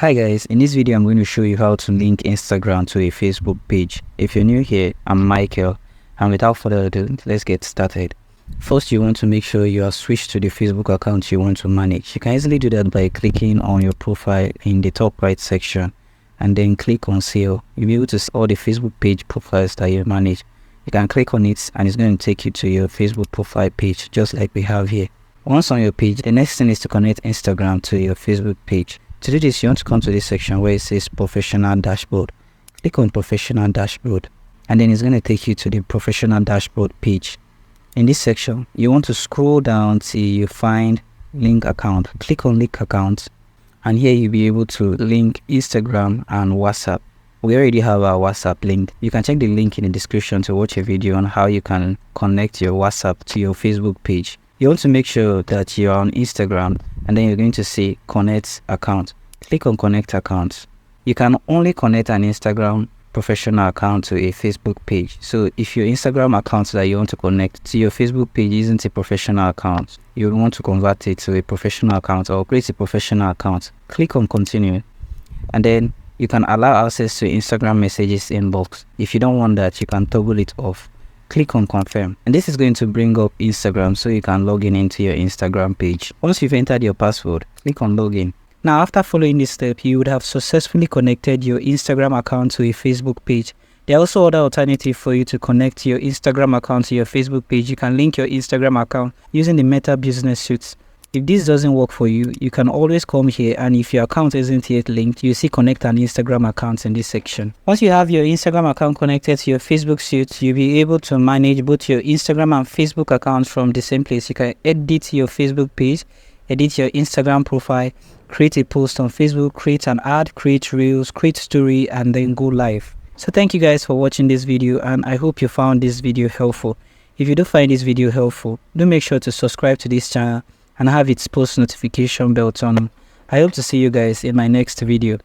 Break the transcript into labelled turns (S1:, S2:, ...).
S1: Hi guys, in this video I'm going to show you how to link Instagram to a Facebook page. If you're new here, I'm Michael, and without further ado, let's get started. First, you want to make sure you are switched to the Facebook account you want to manage. You can easily do that by clicking on your profile in the top right section and then click on sale. You'll be able to see all the Facebook page profiles that you manage. You can click on it and it's going to take you to your Facebook profile page just like we have here. Once on your page, the next thing is to connect Instagram to your Facebook page. To do this, you want to come to this section where it says Professional Dashboard. Click on Professional Dashboard and then it's going to take you to the Professional Dashboard page. In this section, you want to scroll down till you find Link Account. Click on Link Account and here you'll be able to link Instagram and WhatsApp. We already have our WhatsApp link. You can check the link in the description to watch a video on how you can connect your WhatsApp to your Facebook page. You want to make sure that you are on Instagram and then you're going to see Connect Account. Click on Connect Account. You can only connect an Instagram professional account to a Facebook page. So if your Instagram account that you want to connect to your Facebook page isn't a professional account, you want to convert it to a professional account or create a professional account. Click on Continue and then you can allow access to Instagram messages inbox. If you don't want that, you can toggle it off. Click on Confirm and this is going to bring up Instagram so you can log in into your Instagram page. Once you've entered your password, click on Login. Now after following this step, you would have successfully connected your Instagram account to a Facebook page. There are also other alternatives for you to connect your Instagram account to your Facebook page. You can link your Instagram account using the Meta Business Suite. If this doesn't work for you, you can always come here and if your account isn't yet linked, you see connect an Instagram account in this section. Once you have your Instagram account connected to your Facebook suite, you'll be able to manage both your Instagram and Facebook accounts from the same place. You can edit your Facebook page, edit your Instagram profile, create a post on Facebook, create an ad, create reels, create story, and then go live. So thank you guys for watching this video and I hope you found this video helpful. If you do find this video helpful, do make sure to subscribe to this channel and have its post notification bell on. I hope to see you guys in my next video.